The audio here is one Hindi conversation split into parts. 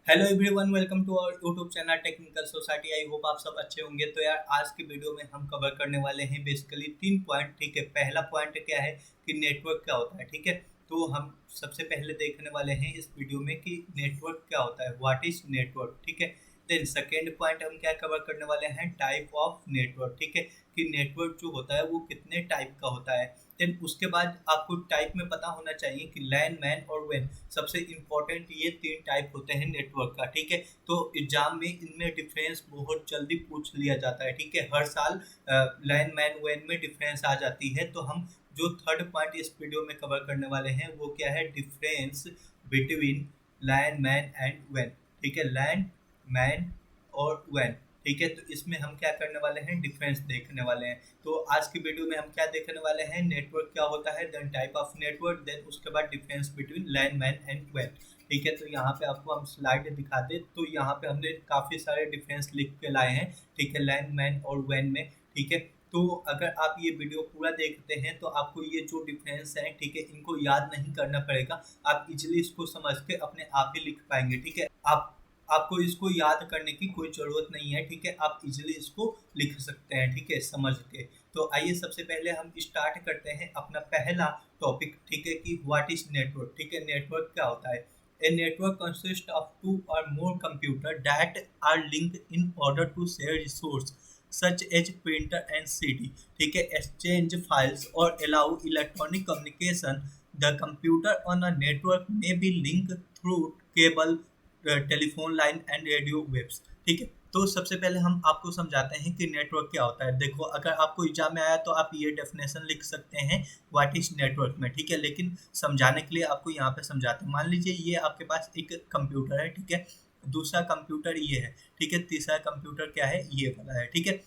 Hello everyone, welcome to our YouTube channel technical society. I hope आप सब अच्छे होंगे। तो यार आज की वीडियो में हम कवर करने वाले हैं बेसिकली 3 पॉइंट। ठीक है, पहला पॉइंट क्या है कि नेटवर्क क्या होता है। ठीक है, तो हम सबसे पहले देखने वाले हैं इस वीडियो में कि नेटवर्क क्या होता है, व्हाट इज नेटवर्क। ठीक है, देन सेकेंड पॉइंट हम क्या कवर करने वाले हैं, टाइप ऑफ नेटवर्क। ठीक है, कि नेटवर्क जो होता है वो कितने टाइप का होता है। देन उसके बाद आपको टाइप में पता होना चाहिए कि लैन, मैन और वेन, सबसे इम्पोर्टेंट ये 3 टाइप होते हैं नेटवर्क का। ठीक है, तो एग्जाम में इनमें डिफरेंस बहुत जल्दी पूछ लिया जाता है। ठीक है, हर साल लैन, मैन, वेन में डिफरेंस आ जाती है। तो हम जो थर्ड पॉइंट इस वीडियो में कवर करने वाले हैं वो क्या है, difference between LAN, MAN and वेन। ठीक है, लैन, मैन और वेन। ठीक है, तो इसमें हम क्या करने वाले हैं, डिफरेंस देखने वाले हैं। तो आज की वीडियो में हम क्या देखने वाले हैं, नेटवर्क क्या होता है, then type of network, then उसके बाद difference between LAN, MAN and वेन। ठीक है, तो यहाँ पे आपको हम स्लाइड दिखा दे तो यहाँ पे हमने काफ़ी सारे डिफरेंस लिख के लाए हैं। ठीक है, लैन, मैन और वेन में। ठीक है, तो अगर आप ये वीडियो पूरा देखते हैं तो आपको ये जो डिफरेंस है, ठीक है, इनको याद नहीं करना पड़ेगा। आप इजिली इसको समझ के अपने आप ही लिख पाएंगे। ठीक है, आपको इसको याद करने की कोई ज़रूरत नहीं है। ठीक है, आप इजीली इसको लिख सकते हैं। ठीक है, समझ के। तो आइए सबसे पहले हम स्टार्ट करते हैं अपना पहला टॉपिक। ठीक है, कि व्हाट इज नेटवर्क। ठीक है, नेटवर्क क्या होता है। A network consist of two और more computer that are linked in order to share resource such as printer and CD. ठीक है, एक्सचेंज फाइल्स और allow electronic communication. The computer on a network में be link through cable, telephone line and radio waves. ठीक है, तो सबसे पहले हम आपको समझाते हैं कि नेटवर्क क्या होता है। देखो, अगर आपको एग्जाम में आया तो आप ये डेफिनेशन लिख सकते हैं व्हाट इज नेटवर्क में। ठीक है, लेकिन समझाने के लिए आपको यहाँ पे समझाते हैं। मान लीजिए ये आपके पास एक कंप्यूटर है। ठीक है, दूसरा कंप्यूटर ये है। ठीक है, तीसरा कंप्यूटर क्या है, ये वाला है। ठीक है,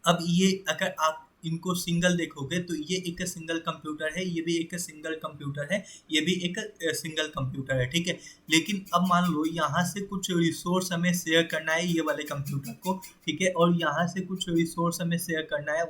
अब ये अगर आप इनको सिंगल देखोगे तो ये एक सिंगल कंप्यूटर है, ये भी एक सिंगल कंप्यूटर है, ये भी एक सिंगल कंप्यूटर है। ठीक है, लेकिन अब मान लो यहाँ से कुछ रिसोर्स हमें शेयर करना है ये वाले कंप्यूटर को। ठीक है, और यहाँ से कुछ रिसोर्स हमें शेयर करना है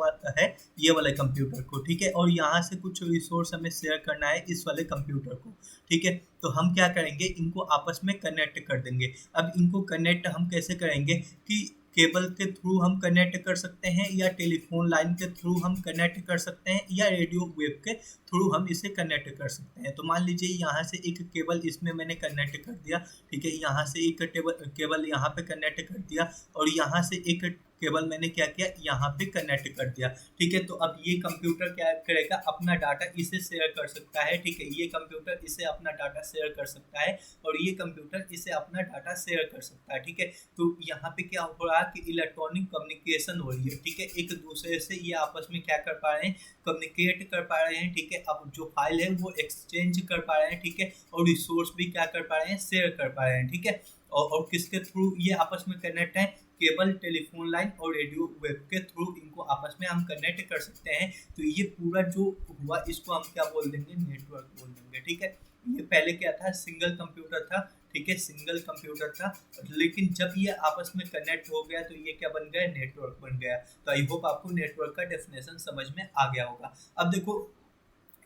ये वाले कंप्यूटर को। ठीक है, और यहाँ से कुछ रिसोर्स हमें शेयर करना है इस वाले कंप्यूटर को। ठीक है, तो हम क्या करेंगे, इनको आपस में कनेक्ट कर देंगे। अब इनको कनेक्ट हम कैसे करेंगे कि केबल के थ्रू हम कनेक्ट कर सकते हैं, या टेलीफोन लाइन के थ्रू हम कनेक्ट कर सकते हैं, या रेडियो वेव के थ्रू हम इसे कनेक्ट कर सकते हैं। तो मान लीजिए यहाँ से एक केबल इसमें मैंने कनेक्ट कर दिया। ठीक है, यहाँ से एक केबल यहाँ पे कनेक्ट कर दिया, और यहाँ से एक केबल मैंने क्या किया, यहाँ पे कनेक्ट कर दिया। ठीक है, तो अब ये कंप्यूटर क्या करेगा, अपना डाटा इसे शेयर कर सकता है। ठीक है, ये कंप्यूटर इसे अपना डाटा शेयर कर सकता है, और ये कंप्यूटर इसे अपना डाटा शेयर कर सकता है। ठीक है, तो यहाँ पे क्या हो रहा है कि इलेक्ट्रॉनिक कम्युनिकेशन हो रही है। ठीक है, एक दूसरे से ये आपस में क्या कर पा रहे हैं, कम्युनिकेट कर पा रहे हैं। ठीक है, अब जो फाइल है वो एक्सचेंज कर पा रहे हैं। ठीक है, और रिसोर्स भी क्या कर पा रहे हैं, शेयर कर पा रहे हैं। ठीक है, और किसके थ्रू ये आपस में कनेक्ट है, केबल, टेलीफोन लाइन और रेडियो वेव के थ्रू इनको आपस में हम कनेक्ट कर सकते हैं। तो ये पूरा जो हुआ इसको हम क्या बोल देंगे, नेटवर्क बोल देंगे। ठीक है, ये पहले क्या था, सिंगल कंप्यूटर था। ठीक है, सिंगल कंप्यूटर था, लेकिन जब ये आपस में कनेक्ट हो गया तो ये क्या बन गया, नेटवर्क बन गया। तो आई होप आपको नेटवर्क का डेफिनेशन समझ में आ गया होगा। अब देखो,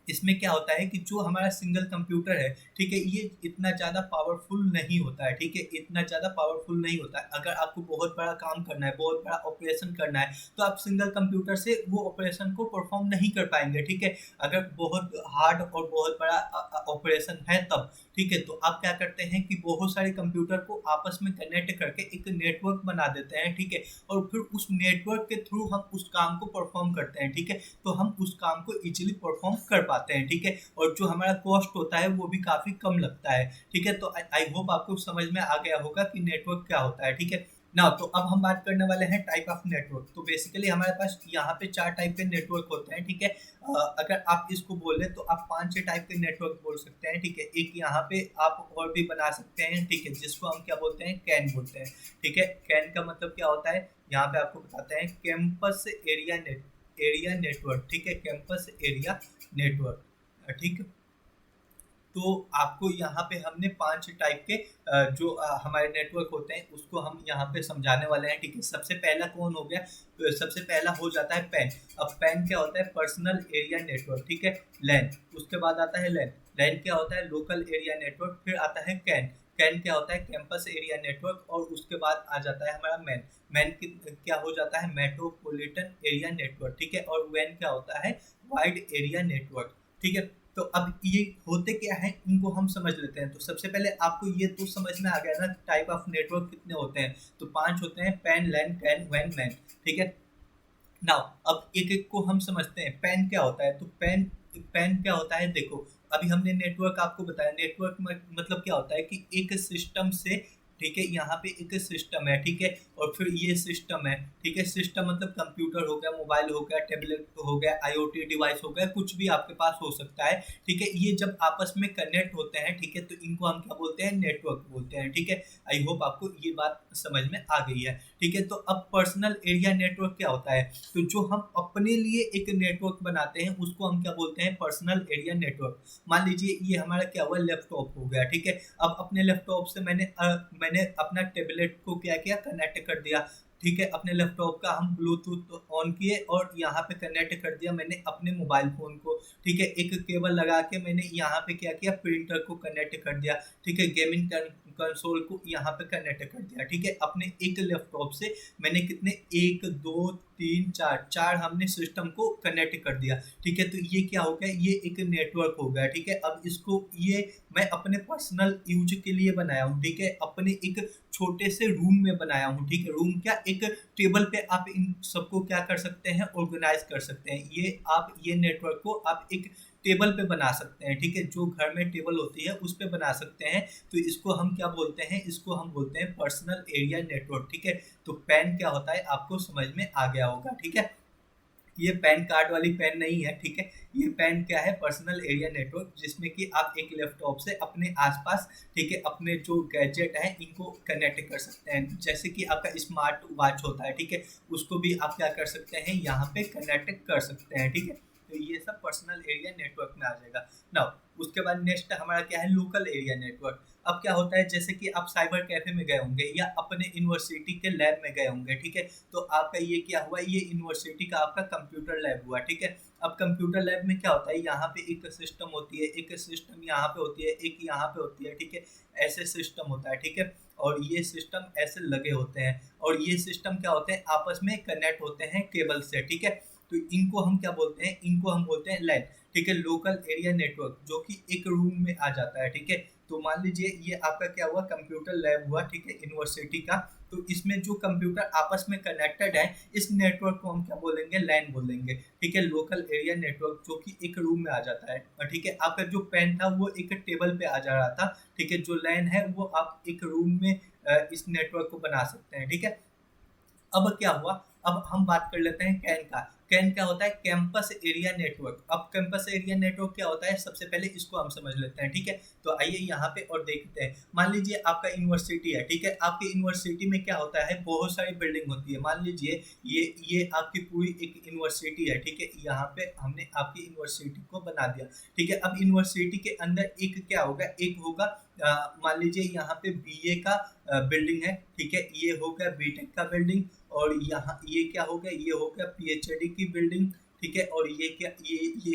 इसमें क्या होता है कि जो हमारा सिंगल कंप्यूटर है, ठीक है, ये इतना ज़्यादा पावरफुल नहीं होता है। ठीक है, इतना ज़्यादा पावरफुल नहीं होता है। अगर आपको बहुत बड़ा काम करना है, बहुत बड़ा ऑपरेशन करना है, तो आप सिंगल कंप्यूटर से वो ऑपरेशन को परफॉर्म नहीं कर पाएंगे। ठीक है, अगर बहुत हार्ड और बहुत बड़ा ऑपरेशन है तब। ठीक है, तो आप क्या करते हैं कि बहुत सारे कंप्यूटर को आपस में कनेक्ट करके एक नेटवर्क बना देते हैं। ठीक है, और फिर उस नेटवर्क के थ्रू हम उस काम को परफॉर्म करते हैं। ठीक है, तो हम उस काम को इजीली परफॉर्म कर पाते हैं। ठीक है, और जो हमारा कॉस्ट होता है वो भी काफ़ी कम लगता है। ठीक है, तो आई होप आपको समझ में आ गया होगा कि नेटवर्क क्या होता है। ठीक है ना, तो अब हम बात करने वाले हैं टाइप ऑफ नेटवर्क। तो बेसिकली हमारे पास यहाँ पे 4 टाइप के नेटवर्क होते हैं। ठीक है, अगर आप इसको बोले तो आप 5-6 टाइप के नेटवर्क बोल सकते हैं। ठीक है, एक यहाँ पे आप और भी बना सकते हैं। ठीक है, जिसको हम क्या बोलते हैं, कैन बोलते हैं। ठीक है, कैन का मतलब क्या होता है, यहाँ पे आपको बताते हैं, कैंपस एरिया नेटवर्क। ठीक है, कैंपस एरिया नेटवर्क। ठीक है, तो आपको यहाँ पे हमने 5 टाइप के जो हमारे नेटवर्क होते हैं उसको हम यहाँ पे समझाने वाले हैं। ठीक है, सबसे पहला कौन हो गया, तो सबसे पहला हो जाता है पैन। अब पैन क्या होता है, पर्सनल एरिया नेटवर्क। ठीक है, लैन, उसके बाद आता है लैन। लैन क्या होता है, लोकल एरिया नेटवर्क। फिर आता है कैन। कैन क्या होता है, कैंपस एरिया नेटवर्क, और उसके बाद आ जाता है हमारा मैन। मैन क्या हो जाता है, मेट्रोपॉलिटन एरिया नेटवर्क, ठीक है। और वैन क्या होता है, वाइड एरिया नेटवर्क, ठीक है। तो अब ये होते क्या है, इनको हम समझ लेते हैं। तो सबसे पहले आपको ये तो समझ में आ गया ना, टाइप ऑफ नेटवर्क कितने होते हैं। तो 5 होते हैं, पैन, लैन, कैन, वैन, मैन, ठीक है। नाउ अब एक एक को हम समझते हैं। पैन क्या होता है, तो पैन पैन क्या होता है, देखो अभी हमने नेटवर्क आपको बताया। नेटवर्क मतलब क्या होता है कि एक सिस्टम से, ठीक है, यहाँ पे एक सिस्टम है, ठीक है, और फिर ये सिस्टम है, ठीक है। सिस्टम मतलब कंप्यूटर हो गया, मोबाइल हो गया, टैबलेट हो गया, आईओटी डिवाइस हो गया, कुछ भी आपके पास हो सकता है, ठीक है। ये जब आपस में कनेक्ट होते हैं, ठीक है, तो इनको हम क्या बोलते हैं, नेटवर्क बोलते हैं, ठीक है। आई होप आपको ये बात समझ में आ गई है, ठीक है। तो अब पर्सनल एरिया नेटवर्क क्या होता है, तो जो हम अपने लिए एक नेटवर्क बनाते हैं उसको हम क्या बोलते हैं, पर्सनल एरिया नेटवर्क। मान लीजिए ये हमारा क्या हुआ, लैपटॉप हो गया, ठीक है। अब अपने लैपटॉप से मैंने अपना टेबलेट को क्या किया, कनेक्ट कर दिया, ठीक है। अपने लैपटॉप का हम ब्लूटूथ ऑन किए और यहाँ पे कनेक्ट कर दिया मैंने अपने मोबाइल फोन को, ठीक है। एक केबल लगा के मैंने यहाँ पे क्या किया, प्रिंटर को कनेक्ट कर दिया, ठीक है। गेमिंग कंसोल को यहाँ पे कनेक्ट कर दिया, ठीक है। अपने एक लैपटॉप से मैंने कितने, 1 2 3 4 4 हमने सिस्टम को कनेक्ट कर दिया, ठीक है। तो ये क्या हो गया, ये एक नेटवर्क हो गया, ठीक है। अब इसको ये मैं अपने पर्सनल यूज के लिए बनाया हूँ, ठीक है। अपने एक छोटे से रूम में बनाया हूँ, ठीक है। रूम क्या, एक टेबल पे आप इन सबको क्या कर सकते हैं, ऑर्गेनाइज कर सकते हैं। ये आप ये नेटवर्क को आप एक टेबल पे बना सकते हैं, ठीक है। जो घर में टेबल होती है उस पे बना सकते हैं। तो इसको हम क्या बोलते हैं, इसको हम बोलते हैं पर्सनल एरिया नेटवर्क, ठीक है। तो पैन क्या होता है आपको समझ में आ गया होगा, ठीक है। ये पैन कार्ड वाली पेन नहीं है, ठीक है। ये पेन क्या है, पर्सनल एरिया नेटवर्क, जिसमें कि आप एक लैपटॉप से अपने आसपास, ठीक है, अपने जो गैजेट है इनको कनेक्ट कर सकते हैं। जैसे कि आपका स्मार्ट वॉच होता है, ठीक है, उसको भी आप क्या कर सकते हैं, यहाँ पे कनेक्ट कर सकते हैं, ठीक है। तो ये सब पर्सनल एरिया नेटवर्क में आ जाएगा। नाउ उसके बाद नेक्स्ट हमारा क्या है, लोकल एरिया नेटवर्क। अब क्या होता है, जैसे कि आप साइबर कैफे में गए होंगे या अपने यूनिवर्सिटी के लैब में गए होंगे, ठीक है। तो आपका ये क्या हुआ, ये यूनिवर्सिटी का आपका कंप्यूटर लैब हुआ, ठीक है। अब कंप्यूटर लैब में क्या होता है, यहाँ पे एक सिस्टम होती है, एक सिस्टम यहाँ पे होती है, एक यहाँ पे होती है, ठीक है। ऐसे सिस्टम होता है, ठीक है। और ये सिस्टम ऐसे लगे होते हैं, और ये सिस्टम क्या होते हैं, आपस में कनेक्ट होते हैं केबल से, ठीक है। तो इनको हम क्या बोलते हैं, इनको हम बोलते हैं लैन, ठीक है। लोकल एरिया नेटवर्क, जो कि एक रूम में आ जाता है, ठीक है। तो मान लीजिए ये आपका क्या हुआ, कंप्यूटर लैब हुआ, ठीक है, यूनिवर्सिटी का। तो इसमें जो कंप्यूटर आपस में कनेक्टेड है, इस नेटवर्क को हम क्या बोलेंगे, लैन बोलेंगे, ठीक है। लोकल एरिया नेटवर्क जो कि एक रूम में आ जाता है, ठीक है। आपका जो पेन था वो एक टेबल पे आ जा रहा था, ठीक है। जो लैन है वो आप एक रूम में इस नेटवर्क को बना सकते हैं, ठीक है। अब क्या हुआ, अब हम बात कर लेते हैं कैन का। कैन क्या होता है, कैंपस एरिया नेटवर्क। अब कैंपस एरिया नेटवर्क क्या होता है, सबसे पहले इसको हम समझ लेते हैं, ठीक है। तो आइए यहाँ पे और देखते हैं। मान लीजिए आपका यूनिवर्सिटी है, ठीक है। आपके यूनिवर्सिटी में क्या होता है, बहुत सारी बिल्डिंग होती है। मान लीजिए ये आपकी पूरी एक यूनिवर्सिटी है, ठीक है। यहाँ पे हमने आपकी यूनिवर्सिटी को बना दिया, ठीक है। अब यूनिवर्सिटी के अंदर एक क्या होगा, एक होगा मान लीजिए यहाँ पे बीए का बिल्डिंग है, ठीक है। ये हो गया बीटेक का बिल्डिंग, और यहाँ ये क्या हो गया, ये हो गया पीएचडी की बिल्डिंग, ठीक है। और ये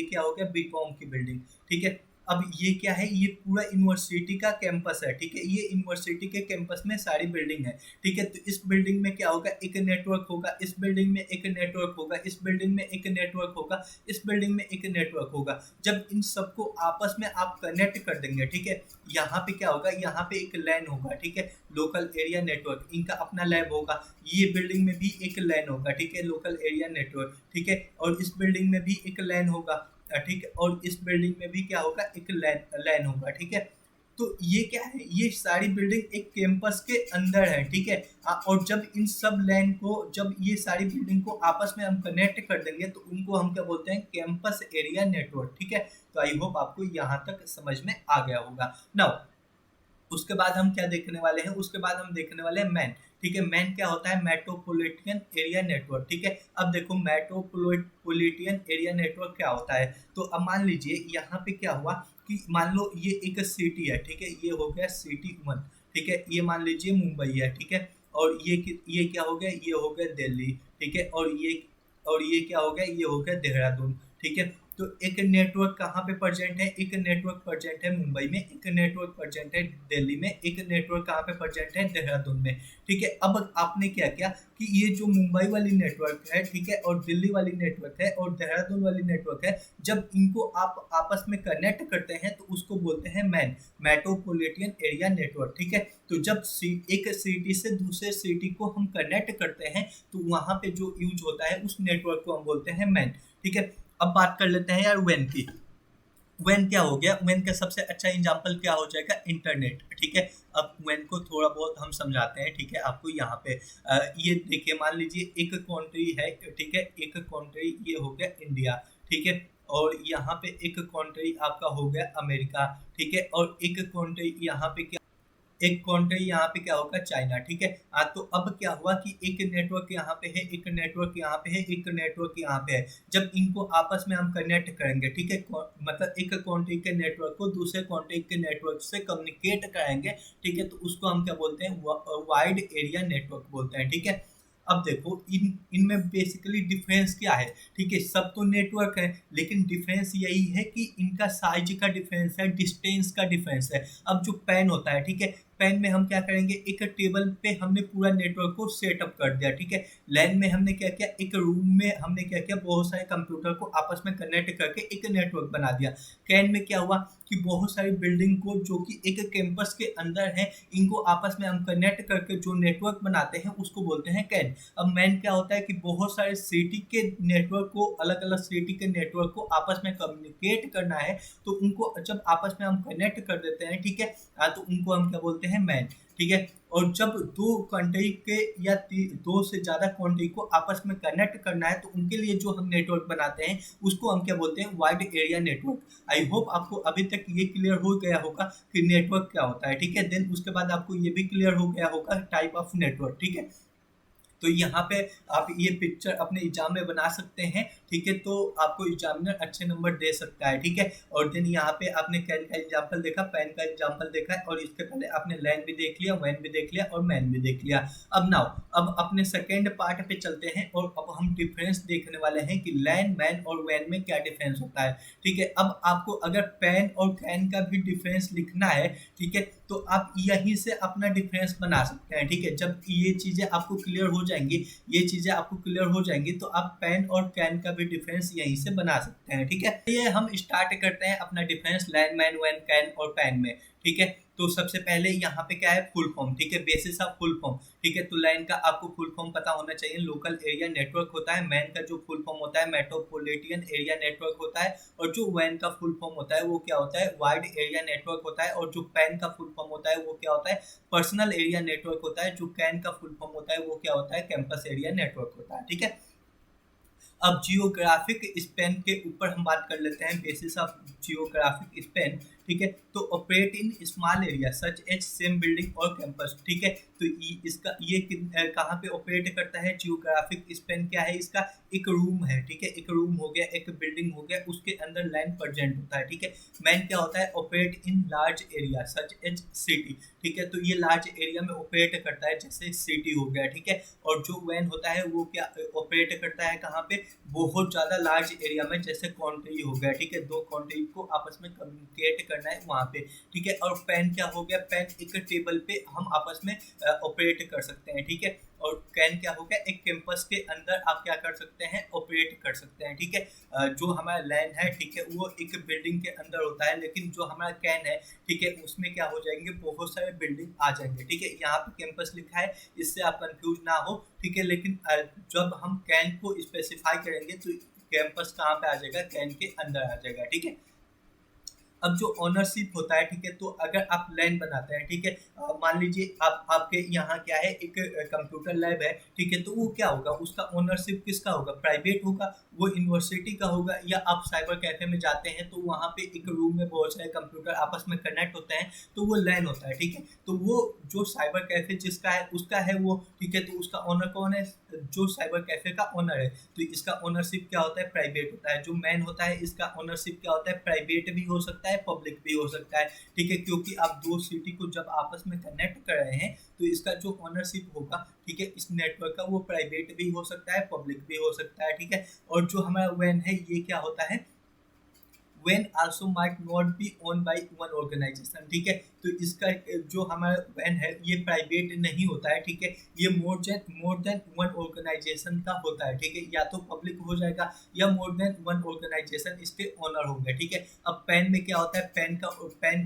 क्या हो गया, बीकॉम की बिल्डिंग, ठीक है। अब ये क्या है, ये पूरा यूनिवर्सिटी का कैंपस है, ठीक है। ये यूनिवर्सिटी के कैंपस में सारी बिल्डिंग है, ठीक है। तो इस बिल्डिंग में क्या होगा, एक नेटवर्क होगा, इस बिल्डिंग में एक नेटवर्क होगा, इस बिल्डिंग में एक नेटवर्क होगा, इस बिल्डिंग में एक नेटवर्क होगा। जब इन सबको आपस में आप कनेक्ट कर देंगे, ठीक है, यहाँ पे क्या होगा, यहाँ पे एक लैन होगा, ठीक है। लोकल एरिया नेटवर्क, इनका अपना लैब होगा। ये बिल्डिंग में भी एक लैन होगा, ठीक है, लोकल एरिया नेटवर्क, ठीक है। और इस बिल्डिंग में भी एक लैन होगा, ठीक है। और इस बिल्डिंग में भी क्या होगा, एक लैन होगा, ठीक है। तो ये क्या है, ये सारी बिल्डिंग एक कैंपस के अंदर है, ठीक है। और जब इन सब लैन को, जब ये सारी बिल्डिंग को आपस में हम कनेक्ट कर देंगे तो उनको हम क्या बोलते हैं, कैंपस एरिया नेटवर्क, ठीक है। तो आई होप आपको यहाँ तक समझ में आ गया होगा। नाउ उसके बाद हम क्या देखने वाले हैं, उसके बाद हम देखने वाले हैं मैन, ठीक है। मैन क्या होता है, मेट्रोपॉलिटन एरिया नेटवर्क, ठीक है। अब देखो मेट्रोपॉलिटन एरिया नेटवर्क क्या होता है। तो अब मान लीजिए यहाँ पे क्या हुआ कि मान लो ये एक सिटी है, ठीक है। ये हो गया सिटी 1, ठीक है। ये मान लीजिए मुंबई है, ठीक है। और ये क्या हो गया, ये हो गया दिल्ली, ठीक है। और ये क्या हो गया, ये हो गया देहरादून, ठीक है। तो एक नेटवर्क कहाँ पे प्रेजेंट है, एक नेटवर्क प्रेजेंट है मुंबई में, एक नेटवर्क प्रेजेंट है दिल्ली में, एक नेटवर्क कहाँ पे प्रेजेंट है देहरादून में, ठीक है। अब आपने क्या किया कि ये जो मुंबई वाली नेटवर्क है, ठीक है, और दिल्ली वाली नेटवर्क है और देहरादून वाली नेटवर्क है, जब इनको आप आपस में कनेक्ट करते हैं तो उसको बोलते हैं मैन, मेट्रोपॉलिटन एरिया नेटवर्क, ठीक है। तो जब एक सिटी से दूसरे सिटी को हम कनेक्ट करते हैं तो वहां पे जो यूज होता है उस नेटवर्क को हम बोलते हैं मैन, ठीक है। अब बात कर लेते हैं यार वैन की। वैन क्या हो गया, वैन का सबसे अच्छा एग्जांपल क्या हो जाएगा, इंटरनेट, ठीक है। अब वैन को थोड़ा बहुत हम समझाते हैं, ठीक है, आपको यहाँ पे ये देखिए, मान लीजिए एक कंट्री है, ठीक है, एक कंट्री ये हो गया इंडिया, ठीक है, और यहाँ पे एक कंट्री आपका हो गया अमेरिका, ठीक है, और एक कंट्री यहाँ पे एक कंट्री यहाँ पे क्या होगा, चाइना, ठीक है। तो अब क्या हुआ कि एक नेटवर्क यहाँ पे है, एक नेटवर्क यहाँ पे है, एक नेटवर्क यहाँ पे है। जब इनको आपस में हम कनेक्ट करेंगे, ठीक है, मतलब एक कंट्री के नेटवर्क को दूसरे कंट्री के नेटवर्क से कम्युनिकेट कराएंगे, ठीक है, तो उसको हम क्या बोलते हैं, वाइड एरिया नेटवर्क बोलते हैं, ठीक है। अब देखो इनमें बेसिकली डिफरेंस क्या है, ठीक है, सब तो नेटवर्क है लेकिन डिफरेंस यही है कि इनका साइज का डिफरेंस है, डिस्टेंस का डिफरेंस है। अब जो पैन होता है, ठीक है, पैन में हम क्या करेंगे, एक टेबल पे हमने पूरा नेटवर्क को सेटअप कर दिया, ठीक है। लैन में हमने क्या किया, एक रूम में हमने क्या किया, बहुत सारे कंप्यूटर को आपस में कनेक्ट करके एक नेटवर्क बना दिया। कैन में क्या हुआ कि बहुत सारी बिल्डिंग को जो कि एक कैंपस के अंदर है, इनको आपस में हम कनेक्ट करके जो नेटवर्क बनाते हैं उसको बोलते हैं कैन। अब मैन क्या होता है कि बहुत सारे सिटी के नेटवर्क को, अलग अलग सिटी के नेटवर्क को आपस में कम्युनिकेट करना है, तो उनको जब आपस में हम कनेक्ट कर देते हैं, ठीक है, तो उनको हम क्या बोलते हैं, मैन, ठीक है। और जब दो कंट्री के या दो से ज्यादा कंट्री को आपस में कनेक्ट करना है तो उनके लिए जो हम नेटवर्क बनाते हैं उसको हम क्या बोलते हैं, wide area network. I hope आपको अभी तक ये क्लियर हो गया होगा कि नेटवर्क क्या होता है, ठीक है। देन उसके बाद आपको ये भी क्लियर हो गया होगा टाइप ऑफ नेटवर्क, ठीक है। तो यहाँ पे आप ये पिक्चर अपने एग्जाम में बना सकते हैं, ठीक है, तो आपको एग्जामिनर अच्छे नंबर दे सकता है, ठीक है। और देन यहाँ पे आपने कैन का एग्जाम्पल देखा, पैन का एग्जाम्पल देखा है, और इसके पहले आपने लैन भी देख लिया, वैन भी देख लिया और मैन भी देख लिया। अब नाउ अब अपने सेकेंड पार्ट पे चलते हैं और अब हम डिफरेंस देखने वाले हैं कि लैन, मैन और वैन में क्या डिफरेंस होता है, ठीक है। अब आपको अगर पैन और कैन का भी डिफरेंस लिखना है, ठीक है, तो आप यहीं से अपना डिफरेंस बना सकते हैं, ठीक है। जब ये चीजें आपको क्लियर हो जाएंगी, ये चीजें आपको क्लियर हो जाएंगी तो आप पैन और कैन का भी डिफरेंस यहीं से बना सकते हैं, ठीक है। ये हम स्टार्ट करते हैं अपना डिफरेंस लैन, मैन, वैन, कैन और पैन में, ठीक है। तो सबसे पहले यहाँ पे क्या है, फुल फॉर्म, ठीक है, बेसिस ऑफ फुल फॉर्म, ठीक है। तो लाइन का आपको फुल फॉर्म पता होना चाहिए, लोकल एरिया नेटवर्क होता है। मैन का जो फुल फॉर्म होता है मेट्रोपॉलिटन एरिया नेटवर्क होता है, और जो वैन का फुल फॉर्म होता है वो क्या होता है, वाइड एरिया नेटवर्क होता है। और जो पैन का फुल फॉर्म होता है वो क्या होता है, पर्सनल एरिया नेटवर्क होता है। जो कैन का फुल फॉर्म होता है वो क्या होता है, कैंपस एरिया नेटवर्क होता है, ठीक है। अब जियोग्राफिक स्पेन के ऊपर हम बात कर लेते हैं, बेसिस ऑफ जियोग्राफिक स्पेन, ठीक है। तो operate in small area such as same building और कैंपस, ठीक है। तो इसका ये कहाँ पे ऑपरेट करता है, जियोग्राफिक स्पेन क्या है इसका, एक रूम है, ठीक है, एक रूम हो गया, एक बिल्डिंग हो गया, उसके अंदर लैंड प्रेजेंट होता है, ठीक है। मैन क्या होता है, operate in large area such as city, ठीक है। तो ये लार्ज एरिया में ऑपरेट करता है जैसे सिटी हो गया, ठीक है। और जो वैन होता है वो क्या ऑपरेट करता है, कहाँ पे, बहुत ज्यादा लार्ज एरिया में, जैसे कंट्री हो गया, ठीक है, दो कंट्री को आपस में कम्युनिकेट करना है वहां पे, ठीक है। और पैन क्या हो गया, पैन एक टेबल पे हम आपस में ऑपरेट कर सकते हैं, ठीक है। और कैन क्या हो गया, एक कैंपस के अंदर आप क्या कर सकते हैं, ऑपरेट कर सकते हैं, ठीक है। जो हमारा लैन है, ठीक है, वो एक बिल्डिंग के अंदर होता है, लेकिन जो हमारा कैन है, ठीक है, उसमें क्या हो जाएंगे, बहुत सारे बिल्डिंग आ जाएंगे, ठीक है। यहाँ पे कैंपस लिखा है, इससे आप कंफ्यूज ना हो, ठीक है। लेकिन जब हम कैन को स्पेसिफाई करेंगे तो कैंपस कहाँ पे आ जाएगा, कैन के अंदर आ जाएगा, ठीक है। अब जो ओनरशिप होता है, ठीक है, तो अगर आप लैन बनाते हैं, ठीक है, मान लीजिए आपके यहाँ क्या है, एक कंप्यूटर लैब है, ठीक है, तो वो क्या होगा, उसका ओनरशिप किसका होगा, प्राइवेट होगा, वो यूनिवर्सिटी का होगा। या आप साइबर कैफे में जाते हैं तो वहाँ पे एक रूम में बहुत सारे कंप्यूटर आपस में कनेक्ट होते हैं, तो वो लैन होता है, ठीक है। तो वो जो साइबर कैफे जिसका है उसका है वो, ठीक है, तो उसका ओनर कौन है, जो साइबर कैफे का ओनर है, तो इसका ओनरशिप क्या होता है, प्राइवेट होता है। जो मैन होता है इसका ओनरशिप क्या होता है, प्राइवेट भी हो सकता है, पब्लिक भी हो सकता है, ठीक है, क्योंकि आप दो सिटी को जब आपस में कनेक्ट कर रहे हैं तो इसका जो ओनरशिप होगा, ठीक है, इस नेटवर्क का, वो प्राइवेट भी हो सकता है, पब्लिक भी हो सकता है, ठीक है। और जो हमारा वैन है ये क्या होता है, WAN also might not be own by one organization, ठीक है। तो इसका जो हमारा WAN है ये प्राइवेट नहीं होता है, ठीक है, ये मोर देन वन ऑर्गेनाइजेशन का होता है, ठीक है, या तो पब्लिक हो जाएगा या मोर देन वन ऑर्गेनाइजेशन इसके ओनर होंगे, ठीक है। अब पैन में क्या होता है, पैन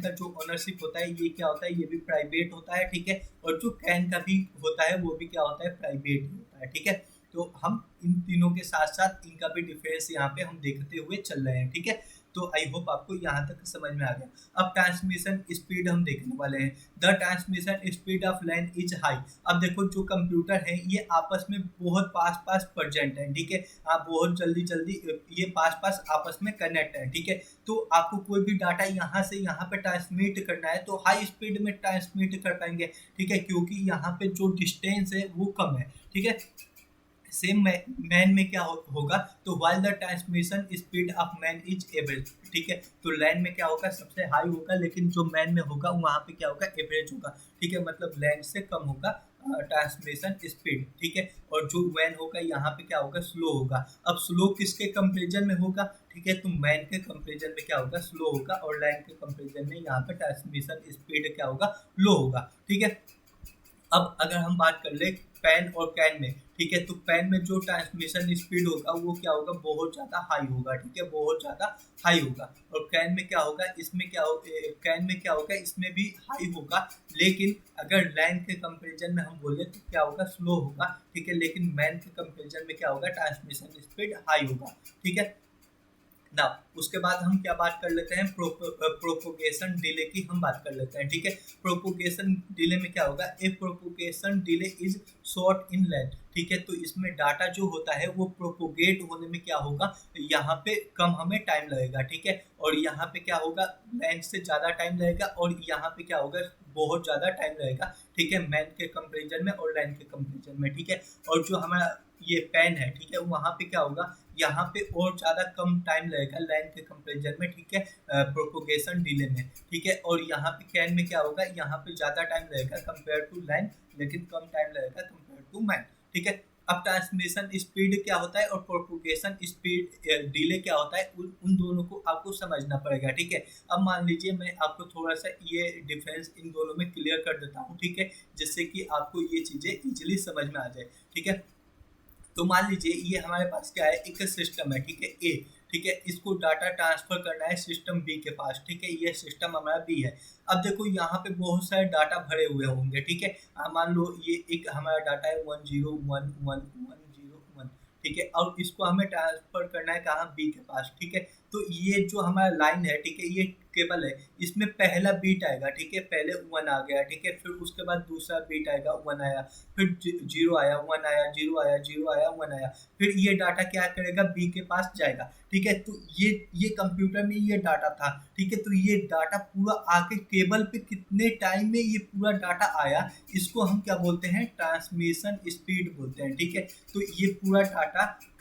का जो ओनरशिप होता है ये क्या होता है, ये भी प्राइवेट होता है, ठीक है, और जो कैन का भी होता है वो भी क्या होता है, प्राइवेट होता है, ठीक है। तो हम इन तीनों के साथ साथ इनका भी डिफरेंस यहाँ पे हम देखते हुए चल रहे हैं, ठीक है। तो आई होप आपको यहाँ तक समझ में आ गया। अब ट्रांसमिशन स्पीड हम देखने वाले हैं। The transmission speed of LAN is high. अब देखो जो कंप्यूटर है ये आपस में बहुत पास पास प्रेजेंट है, ठीक है, आप बहुत जल्दी जल्दी ये पास पास आपस में कनेक्ट है, ठीक है। तो आपको कोई भी डाटा यहाँ से यहाँ पे ट्रांसमिट करना है तो हाई स्पीड में ट्रांसमिट कर पाएंगे, ठीक है, क्योंकि यहाँ पे जो डिस्टेंस है वो कम है, ठीक है। सेम मैन में क्या होगा, तो while the transmission speed of man is average, ठीक है, तो लैन में क्या होगा, सबसे हाई होगा, लेकिन जो मैन में होगा वहाँ पे क्या होगा, एवरेज होगा, ठीक है, मतलब लैन से कम होगा ट्रांसमिशन स्पीड, ठीक है। और जो वैन होगा यहाँ पे क्या होगा, स्लो होगा। अब स्लो किसके कंपेरिजन में होगा, ठीक है, तो मैन के कंपेरिजन में क्या होगा, स्लो होगा, और लैन के कंपेरिजन में यहाँ पे ट्रांसमिशन स्पीड क्या होगा, लो होगा, ठीक है। अब अगर हम बात कर ले पैन और कैन में, ठीक है, तो पैन में जो ट्रांसमिशन स्पीड होगा वो क्या होगा, बहुत ज़्यादा हाई होगा, ठीक है, बहुत ज़्यादा हाई होगा। और कैन में क्या होगा, इसमें क्या होगा, कैन में क्या होगा, इसमें भी हाई होगा, लेकिन अगर लैन के कंपेरिजन में हम बोले तो क्या होगा, स्लो होगा, ठीक है, लेकिन मैन के कंपेरिजन में क्या होगा, ट्रांसमिशन स्पीड हाई होगा, ठीक है ना। उसके बाद हम क्या बात कर लेते हैं, प्रोपोगेशन डिले की हम बात कर लेते हैं, ठीक है। प्रोपोगेशन डिले में क्या होगा, a propagation delay is short in length, ठीक है, तो इसमें डाटा जो होता है वो प्रोपोगेट होने में क्या होगा, यहाँ पे कम हमें टाइम लगेगा, ठीक है, और यहाँ पे क्या होगा, लेंथ से ज़्यादा टाइम लगेगा, और यहाँ पे क्या होगा, बहुत ज़्यादा टाइम लगेगा, ठीक है, मैन के कंपेरिजन में और लैन के कंपेरिजन में, ठीक है। और जो हमारा ये पेन है, ठीक है, वहाँ पे क्या होगा, यहाँ पे और ज़्यादा कम टाइम लगेगा लैन के कंपेरिजन में, ठीक है, प्रोपोगेशन डिले में, ठीक है। और यहाँ पे कैन में क्या होगा, यहाँ पे ज़्यादा टाइम लगेगा कंपेयर टू लैन, लेकिन कम टाइम लगेगा कंपेयर टू मैन, ठीक है। अब ट्रांसमिशन स्पीड क्या होता है और प्रोपोगेशन स्पीड डिले क्या होता है, उन दोनों को आपको समझना पड़ेगा, ठीक है। अब मान लीजिए मैं आपको थोड़ा सा ये डिफरेंस इन दोनों में क्लियर कर देता हूँ, ठीक है, जिससे कि आपको ये चीज़ें इजीली समझ में आ जाए, ठीक है। तो मान लीजिए ये हमारे पास क्या है, एक सिस्टम है, ठीक है, ए, ठीक है, इसको डाटा ट्रांसफर करना है सिस्टम बी के पास, ठीक है, ये सिस्टम हमारा बी है। अब देखो यहाँ पे बहुत सारे डाटा भरे हुए होंगे, ठीक है, मान लो ये एक हमारा डाटा है 10111101, ठीक है, और इसको हमें ट्रांसफर करना है कहाँ, बी के पास, ठीक है। तो ये जो हमारा लाइन है, ठीक है, ये केबल है, इसमें पहला बीट आएगा, ठीक है, पहले 1 आ गया, ठीक है, फिर उसके बाद दूसरा बीट आएगा, 1 आया, फिर 0 आया, 1 आया, 0 आया, 0 आया, 1 आया, फिर ये डाटा क्या करेगा, बी के पास जाएगा, ठीक है। तो ये कंप्यूटर में ये डाटा था, ठीक है, तो ये डाटा पूरा आके केबल पे कितने टाइम में ये पूरा डाटा आया, इसको हम क्या बोलते हैं, ट्रांसमिशन स्पीड बोलते हैं, ठीक है। तो ये पूरा डाटा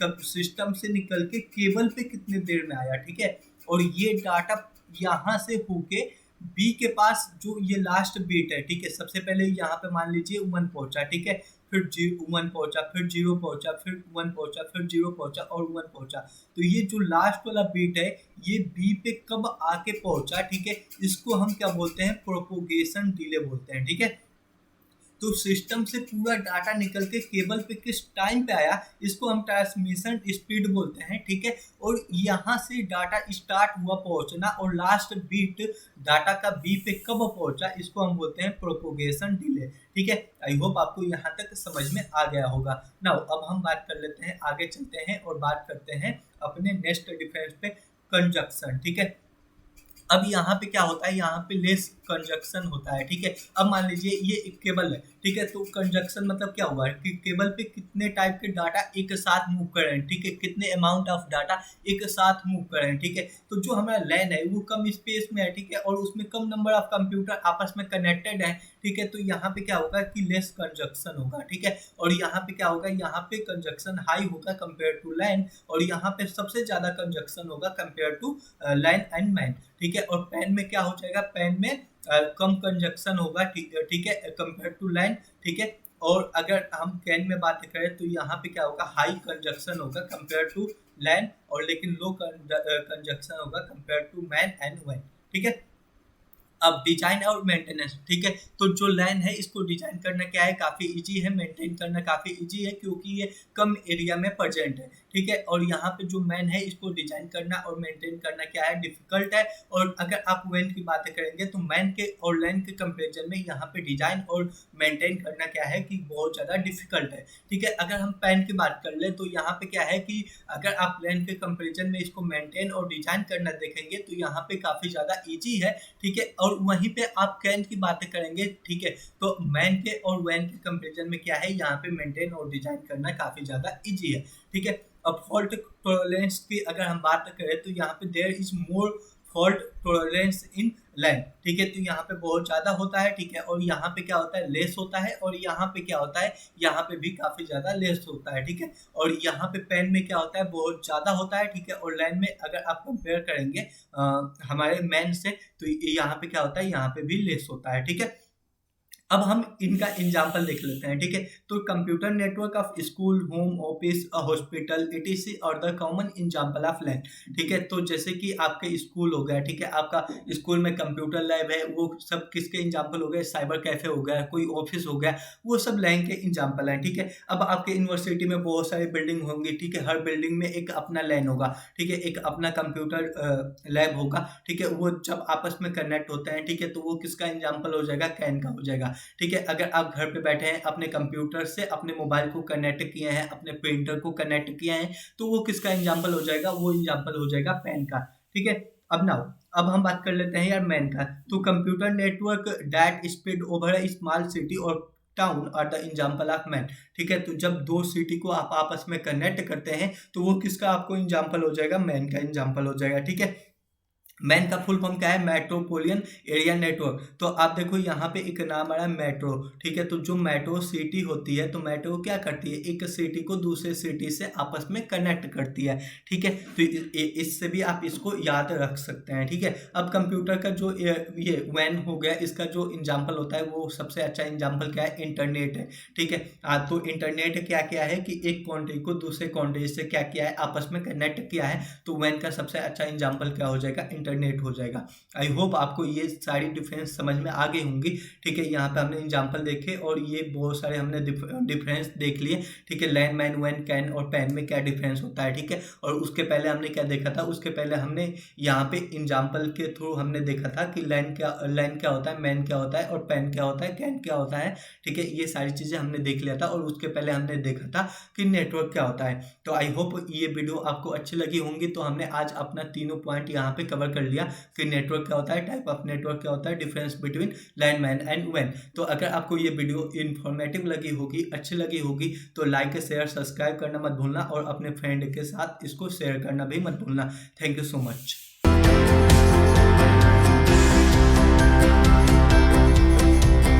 सिस्टम से निकल के केबल पे कितने देर में आया, ठीक है, और ये डाटा यहाँ से होके बी के पास जो ये लास्ट बीट है, ठीक है, सबसे पहले यहाँ पे मान लीजिए 1 पहुंचा, ठीक है, फिर 1 पहुंचा, फिर 0 पहुंचा, फिर 1 पहुंचा, फिर 0 पहुंचा और 1 पहुंचा। तो ये जो लास्ट वाला बीट है ये बी पे कब आके पहुंचा, ठीक है, इसको हम क्या बोलते हैं, प्रोपोगेशन डिले बोलते हैं, ठीक है। तो सिस्टम से पूरा डाटा निकल के केबल पे किस टाइम पे आया, इसको हम ट्रांसमिशन स्पीड बोलते हैं, ठीक है। और यहाँ से डाटा स्टार्ट हुआ पहुँचना और लास्ट बीट डाटा का बी पे कब पहुँचा, इसको हम बोलते हैं प्रोपोगेशन डिले, ठीक है। आई होप आपको यहाँ तक समझ में आ गया होगा। नाउ अब हम बात कर लेते हैं, आगे चलते हैं और बात करते हैं अपने नेक्स्ट डिफरेंस पे, कंजक्शन, ठीक है। अब यहाँ पे क्या होता है, यहाँ पे लेस कंजक्शन होता है, ठीक है। अब मान लीजिए ये एक केबल है, ठीक है, तो कंजक्शन मतलब क्या हुआ कि केबल पे कितने टाइप के डाटा एक साथ मूव कर रहे हैं, ठीक है, कितने अमाउंट ऑफ डाटा एक साथ मूव कर रहे हैं, ठीक है। तो जो हमारा लैन है वो कम स्पेस में है, ठीक है, और उसमें कम नंबर ऑफ कंप्यूटर आपस में कनेक्टेड है, ठीक है। तो यहाँ पे क्या होगा कि लेस कंजक्शन होगा, ठीक है, और यहाँ पे क्या होगा, यहाँ पे कंजक्शन हाई होगा कंपेयर टू लैन, और यहाँ पे सबसे ज्यादा कंजक्शन होगा compare to LAN and MAN, ठीक है। और पैन में क्या हो जाएगा, पैन में कम कंजक्शन होगा, ठीक है, कंपेयर टू लैन, ठीक है। और अगर हम कैन में बात करें तो यहाँ पे क्या होगा, हाई कंजक्शन होगा कंपेयर टू लैन, और लेकिन लो कंजक्शन होगा कंपेयर टू मैन एंड वैन, ठीक है। अब डिजाइन और मेंटेनेंस, ठीक है। तो जो लैन है इसको डिजाइन करना क्या है, काफ़ी इजी है, मेंटेन करना काफ़ी इजी है क्योंकि ये कम एरिया में प्रेजेंट है, ठीक है। और यहाँ पे जो मैन है इसको डिजाइन करना और मेंटेन करना क्या है, डिफिकल्ट है। और अगर आप वैन की बातें करेंगे तो मैन के और लैन के कंपेरिजन में यहाँ पे डिजाइन और मेंटेन करना क्या है कि बहुत ज़्यादा डिफिकल्ट है, ठीक है। अगर हम पैन की बात कर ले तो यहाँ पे क्या है कि अगर आप लैन के कंपेरिजन में इसको मेंटेन और डिजाइन करना देखेंगे तो यहाँ पे काफ़ी ज़्यादा ईजी है, ठीक है। और वहीं पे आप कैन की बातें करेंगे, ठीक है, तो मैन के और वैन के कंपेरिजन में क्या है, यहाँ पे मेंटेन और डिजाइन करना काफी ज्यादा इजी है, ठीक है। अब फॉल्ट टॉलरेंस की अगर हम बात करें तो यहाँ पे there is more fault tolerance in LAN, ठीक है। तो यहाँ पे बहुत ज्यादा होता है, ठीक है। और यहाँ पे क्या होता है, लेस होता है। और यहाँ पे क्या होता है, यहाँ पे भी काफी ज्यादा लेस होता है, ठीक है। और यहाँ पे पेन में क्या होता है, बहुत ज्यादा होता है, ठीक है। और लाइन में अगर आप कंपेयर करेंगे हमारे मैन से तो यहाँ पे क्या होता है, यहाँ पे भी लेस होता है, ठीक है। अब हम इनका एग्जाम्पल देख लेते हैं, ठीक है। तो computer network of school, home, office, hospital, etc. और द कॉमन एग्जाम्पल ऑफ लैन, ठीक है। तो जैसे कि आपके स्कूल हो गया, ठीक है, आपका स्कूल में कंप्यूटर लैब है, वो सब किसके एग्जाम्पल हो गए, साइबर कैफे हो गया, कोई ऑफिस हो गया, वो सब लैन के एग्जाम्पल हैं, ठीक है। अब आपके यूनिवर्सिटी में बहुत सारी बिल्डिंग होंगी, ठीक है, हर बिल्डिंग में एक अपना लैन होगा, ठीक है, एक अपना कंप्यूटर लैब होगा, ठीक है। वो जब आपस में कनेक्ट होते हैं, ठीक है, तो वो किसका एग्जाम्पल हो जाएगा, कैन का हो जाएगा, ठीक है। अगर आप घर पे बैठे हैं, अपने कंप्यूटर से अपने मोबाइल को कनेक्ट किए हैं, अपने प्रिंटर को कनेक्ट किए हैं, तो वो किसका एग्जाम्पल हो जाएगा, वो एग्जाम्पल हो जाएगा पेन का, ठीक है। अब हम बात कर लेते हैं यार मैन का। तो computer network that spread over a small city और town are the example of MAN, ठीक है। तो जब दो सिटी को आप आपस में कनेक्ट करते हैं तो वो किसका आपको एग्जाम्पल हो जाएगा, मैन का एग्जाम्पल हो जाएगा, ठीक है। मैन का फुल फॉर्म क्या है, मेट्रोपोलियन एरिया नेटवर्क। तो आप देखो यहाँ पे एक नाम आ रहा है मेट्रो, ठीक है। तो जो मेट्रो सिटी होती है, तो मेट्रो क्या करती है, एक सिटी को दूसरे सिटी से आपस में कनेक्ट करती है, ठीक है। तो इससे भी आप इसको याद रख सकते हैं, ठीक है। अब कंप्यूटर का जो ये वैन हो गया, इसका जो एग्जाम्पल होता है वो सबसे अच्छा एग्जाम्पल क्या है, इंटरनेट है, ठीक है। तो इंटरनेट क्या क्या है कि एक कंट्री को दूसरे कंट्री से क्या किया है, आपस में कनेक्ट किया है। तो वैन का सबसे अच्छा एग्जाम्पल क्या हो जाएगा, इंटरनेट हो जाएगा। आई होप आपको ये सारी डिफरेंस समझ में आ गई होंगी, ठीक है। यहाँ पे हमने एग्जाम्पल देखे और ये बहुत सारे हमने डिफरेंस देख लिए, ठीक है। लैन, मैन, वैन, कैन और पैन में क्या डिफरेंस होता है, ठीक है। और उसके पहले हमने क्या देखा था, उसके पहले हमने यहाँ पे एग्जाम्पल के थ्रू हमने देखा था कि लैन क्या होता है, मैन क्या होता है और पैन क्या होता है, कैन क्या होता है, ठीक है। ये सारी चीज़ें हमने देख लिया था। और उसके पहले हमने देखा था कि नेटवर्क क्या होता है। तो आई होप ये वीडियो आपको अच्छी लगी होंगी। तो हमने आज अपना तीनों पॉइंट यहाँ पे कवर कर लिया कि नेटवर्क क्या होता है, टाइप ऑफ नेटवर्क क्या होता है, difference between LAN, MAN and वैन। तो अगर आपको ये वीडियो इन्फॉर्मेटिव लगी होगी, अच्छी लगी होगी, तो लाइक, शेयर, सब्सक्राइब करना मत भूलना और अपने फ्रेंड के साथ इसको शेयर करना भी मत भूलना। Thank you so much.